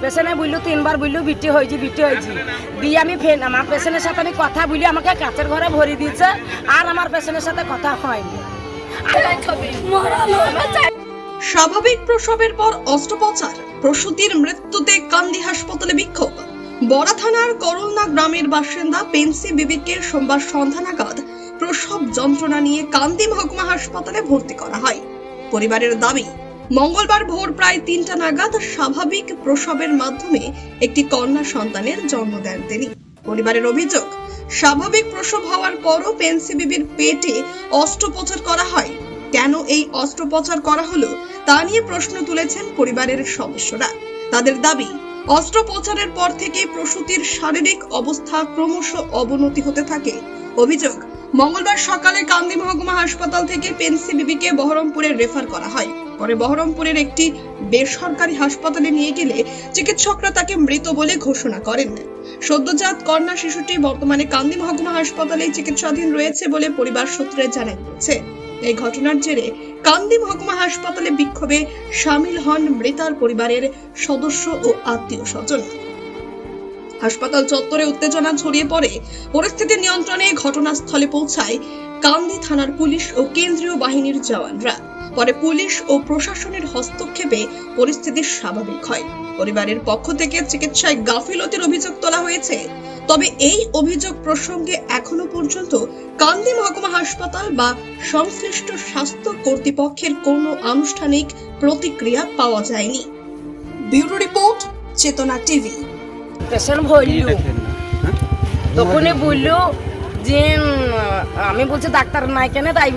পেশেন্টে বললো 3 বার বললো বিটি হয়েছি দিয়ে আমি ফেন আমার পেশেন্টের সাথে আমি কথা বলি আমাকে কাচের ঘরে ভরে দিয়েছে আর আমার পেশেন্টের সাথে কথা হয়নি। স্বাভাবিক প্রসবের পর অস্ত্রোপচার, প্রসূতির মৃত্যুতে কান্দি হাসপাতালে বিক্ষোভ। বড়া থানার করলনা গ্রামের বাসিন্দা পেন্সি বিবিকে সোমবার সন্ধ্যা নাগাদ প্রসব যন্ত্রণা নিয়ে কান্দি মহকুমা হাসপাতালে ভর্তি করা হয়। পরিবারের দাবি, মঙ্গলবার ভোর প্রায় 3টা নাগাদ স্বাভাবিক প্রসবের মাধ্যমে একটি কন্যা সন্তানের জন্ম দেন তিনি। পরিবারের অভিযোগ, স্বাভাবিক প্রসব হওয়ার পরও পেন্সি বিবির পেটে অস্ত্রোপচার করা হয়। কেন এই অস্ত্রোপচার করা হলো তা নিয়ে প্রশ্ন তুলেছেন পরিবারের সদস্যরা। তাদের দাবি, অস্ত্রোপচারের পর থেকে প্রসূতির শারীরিক অবস্থা ক্রমশ অবনতি হতে থাকে। অভিযোগ, মঙ্গলবার সকালে কান্দি মহকুমা হাসপাতাল থেকে পেন্সি বিবিকে বহরমপুরে রেফার করা হয়। পরে বহরমপুরের একটি বেসরকারি হাসপাতালে নিয়ে গেলে চিকিৎসকরা তাকে মৃত বলে ঘোষণা করেন। সদ্যজাত কন্যা শিশুটি বর্তমানে কান্দি মহকুমা হাসপাতালে চিকিৎসাধীন রয়েছে বলে পরিবার সূত্রে জানা গেছে। এই ঘটনার জেরে কান্দি মহকুমা হাসপাতালে বিক্ষোভে সামিল হন মৃতার পরিবারের সদস্য ও আত্মীয় স্বজন। হাসপাতাল চত্বরে উত্তেজনা ছড়িয়ে পড়ে। পরিস্থিতি নিয়ন্ত্রণে ঘটনাস্থলে পৌঁছায় কান্দি থানার পুলিশ ও কেন্দ্রীয় বাহিনীর জওয়ানরা। পরে পুলিশ ও প্রশাসনের হস্তক্ষেপে পরিস্থিতি স্বাভাবিক হয়। পরিবারের পক্ষ থেকে চিকিৎসায় গাফিলতির অভিযোগ তোলা হয়েছে। তবে এই অভিযোগ প্রসঙ্গে এখনো পর্যন্ত কান্দি মহকুমা হাসপাতাল বা সংশ্লিষ্ট স্বাস্থ্য কর্তৃপক্ষের কোনো আনুষ্ঠানিক প্রতিক্রিয়া পাওয়া যায়নি। ব্যুরো রিপোর্ট, চেতনা টিভি। পেশেন্ট বলল তখনই বললো যে আমি বলছি ডাক্তার নাই কেন, তাই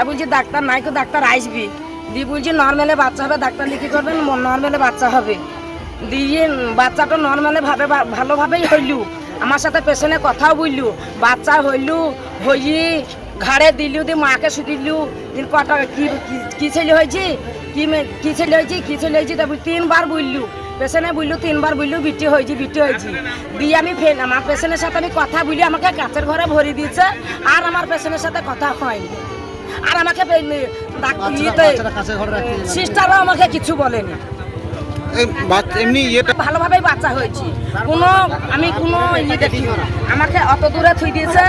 বলছি ডাক্তার নাই তো ডাক্তার আসবি দিয়ে বলছি নর্মালে বাচ্চা হবে, ডাক্তার লিখে করবেন নর্মালে বাচ্চা হবে দিয়ে বাচ্চাটা নর্মালে ভালোভাবেই হইল। আমার সাথে পেশেন্টে কথাও বললু, বাচ্চা হইল হইয়ে ঘাড়ে দিলু দিয়ে মাকে শুধিলু কটা কি ছেলে হয়েছে কি ছেলে হয়েছে তারপর 3 বার বললু। পেশেন্টে বললো 3 বার বললো বিটি হয়েছি দিয়ে আমি ফেন আমার পেশেন্টের সাথে আমি কথা বলি আমাকে কাচের ঘরে ভরে দিয়েছে আর আমার পেশেন্টের সাথে কথা হয়নি। আর আমাকে সিস্টারও আমাকে কিছু বলেনি। ভালোভাবেই বাচ্চা হয়েছি, আমি কোনো দেখি আমাকে অত দূরে থুই দিয়েছে,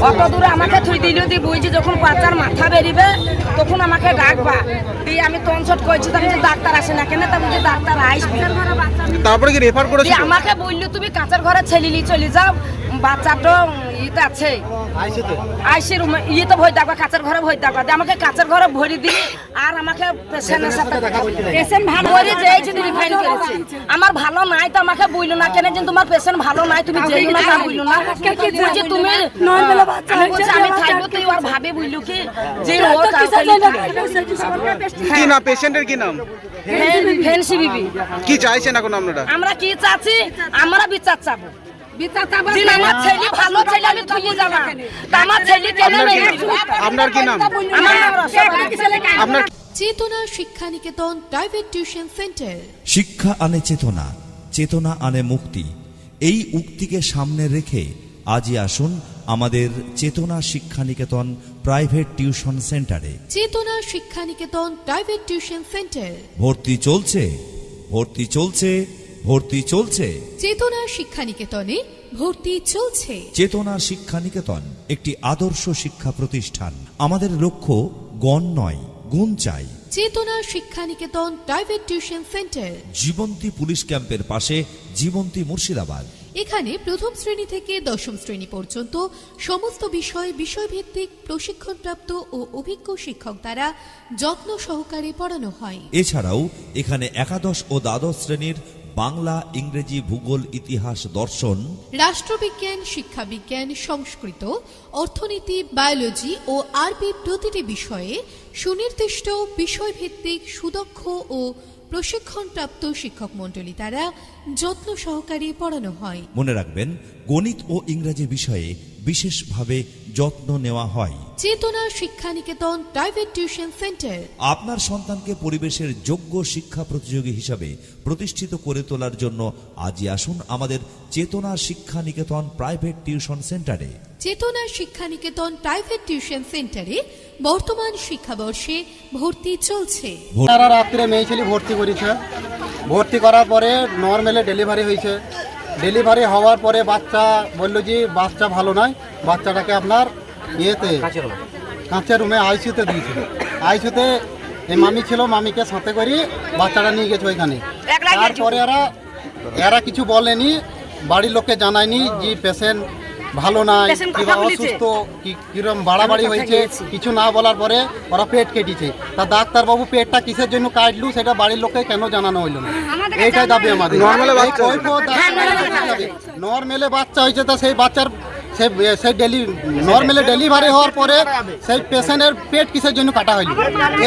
অত দূরে আমাকে থুই দিল দিয়ে বুঝছি যখন বাচ্চার মাথা বেরিবে তখন আমাকে ডাকবা দিয়ে আমি তনসট করেছি। আমি যে ডাক্তার আসে না কেন, তা বলছি ডাক্তার আসবে। তারপরে কি রেফার করেছে? আমাকে বললো তুমি কাচের ঘরে ছেলিলি চলে যাও, বাচ্চাটা ইতে আছে আইসি রুমে ইয়ে তো ভয় থাকবা, কাচের ঘরে ভয় থাকবা। আমাকে কাচের ঘরে ভরি দিলি আর আমাকে পেশেন্টের সাথে পেশেন্ট ভালো করে যেয়েছে রিফাইন করেছে। আমার ভালো নাই তো আমাকে বইলো না কেন যে তোমার পেশেন্ট ভালো নাই তুমি যেই না তা বইলো না বলছে তুমি নরমাল বাচ্চা হচ্ছে আমি থাকবো তুই আর ভাবে বইলো কি যে ও কি না পেশেন্টের কি নাম? ফেন্সি বিবি। কি চাইছেন এখন আপনারা? আমরা কি চাচ্ছি, আমরা বিচার চাবো। আপনার কি নাম? আপনার চেতনা Shiksha Niketan private tuition centre. শিক্ষা আনে চেতনা, চেতনা আনে মুক্তি। এই উক্তিকে সামনে রেখে আজই আসুন আমাদের চেতনা শিক্ষা নিকেতন প্রাইভেট টিউশন সেন্টারে। চেতনা Shiksha Niketan private tuition centre. ভর্তি চলছে, ভর্তি চলছে, ভর্তি চলছে। চেতনা শিক্ষা নিকেতনে ভর্তি চলছে। চেতনা শিক্ষা নিকেতন একটি আদর্শ শিক্ষা প্রতিষ্ঠান। আমাদের লক্ষ্য গণ নয়, গুণ চাই। Chetana Shiksha Niketan private tuition centre, Jibanti police ক্যাম্পের পাশে, জীবন্তী মুর্শিদাবাদ। এখানে প্রথম শ্রেণী থেকে 10ম শ্রেণী পর্যন্ত সমস্ত বিষয়ভিত্তিক প্রশিক্ষণপ্রাপ্ত ও অভিজ্ঞ শিক্ষক দ্বারা যত্ন সহকারে পড়ানো হয়। এছাড়াও এখানে একাদশ ও দ্বাদশ শ্রেণীর বাংলা, ইংরেজি, ভূগোল, ইতিহাস, দর্শন, রাষ্ট্রবিজ্ঞান, শিক্ষাবিজ্ঞান, সংস্কৃত, অর্থনীতি, বায়োলজি ও আরবি প্রতিটি বিষয়ে সুনির্দিষ্ট বিষয়ভিত্তিক সুদক্ষ ও প্রশিক্ষণপ্রাপ্ত শিক্ষক মণ্ডলী দ্বারা যত্ন সহকারে পড়ানো হয়। মনে রাখবেন, গণিত ও ইংরেজি বিষয়ে বিশেষভাবে যত্ন নেওয়া হয়। চেতনা Shiksha Niketan private tuition centre আপনার সন্তানকে পরিবেশের যোগ্য শিক্ষা প্রতিযোগী হিসাবে প্রতিষ্ঠিত করে তোলার জন্য আজই আসুন আমাদের চেতনা শিক্ষা নিকেতন প্রাইভেট টিউশন সেন্টারে। চেতনা শিক্ষা নিকেতন প্রাইভেট টিউশন সেন্টারে বর্তমান শিক্ষাবর্ষে ভর্তি চলছে। সারা রাত্রে মেয়ে ছেলে ভর্তি করেছে, ভর্তি করার পরে নর্মালে ডেলিভারি হয়েছে। ডেলিভারি হওয়ার পরে বাচ্চা বললো যে বাচ্চা ভালো নয়, বাচ্চাটাকে আপনার ইয়েতে কাঁচের রুমে আইসিউতে দিয়েছিল। আইসিউতে এই মামি ছিল, মামিকে সাথে করে বাচ্চাটা নিয়ে গেছে ওইখানে। তারপরে এরা কিছু বলেনি, বাড়ির লোককে জানায়নি যে পেশেন্ট ভালো নাই কিংবা অসুস্থ, কিরম বাড়াবাড়ি হয়েছে, কিছু না বলার পরে ওরা পেট কেটেছে। তা ডাক্তারবাবু পেটটা কিসের জন্য কাটলু সেটা বাড়ির লোককে কেন জানানো হইলো না, এইটাই দাবি আমাদের। নর্মালে বাচ্চা হয়েছে, তা সেই বাচ্চার সেই নর্মালি ডেলিভারি হওয়ার পরে সেই পেশেন্টের পেট কিসের জন্য কাটা হইল,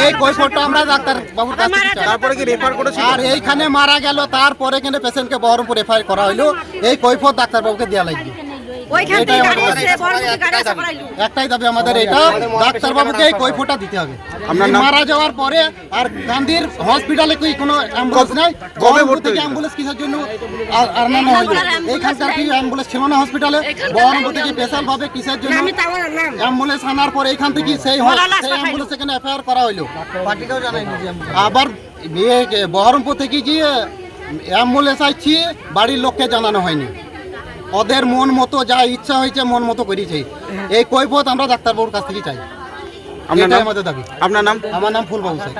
এই কৈফিয়তটা আমরা ডাক্তারবাবুর কাছ থেকে চাই। তারপরে কি রেফার করেছিল? আর এইখানে মারা গেল, তারপরে কিন্তু পেশেন্টকে বহরমপুর রেফার করা হইলো, এই কৈফিয়ত ডাক্তারবাবুকে দেওয়া লাগবে। একটাই দাবি আমাদের, এটা ডাক্তারবাবুকে এই কৈফিয়তটা দিতে হবে। মারা যাওয়ার পরে আর গান্ধীর হসপিটালে কি কোনো অ্যাম্বুলেন্স নাই, কবে ভর্তি হয়েছিল? অ্যাম্বুলেন্স কিসের জন্য আনানো হইলো? এইখানকার কি অ্যাম্বুলেন্স ছিল না হসপিটালে? বহরমপুর থেকে স্পেশাল ভাবে কিসের জন্য অ্যাম্বুলেন্স আনার পর এইখান থেকে সেই অ্যাম্বুলেন্স এখানে এফআইআর করা হইলো। আবার বহরমপুর থেকে গিয়ে অ্যাম্বুলেন্স আসছি, বাড়ির লোককে জানানো হয়নি। ওদের মন মতো যা ইচ্ছা হয়েছে মন মতো করেছে। এই কৈফিয়ত আমরা ডাক্তারবাবুর কাছ থেকে চাই, আপনার এটাই নাম? আমাদের দাবি। আপনার নাম? আমার নাম ফুলবাবু স্যার।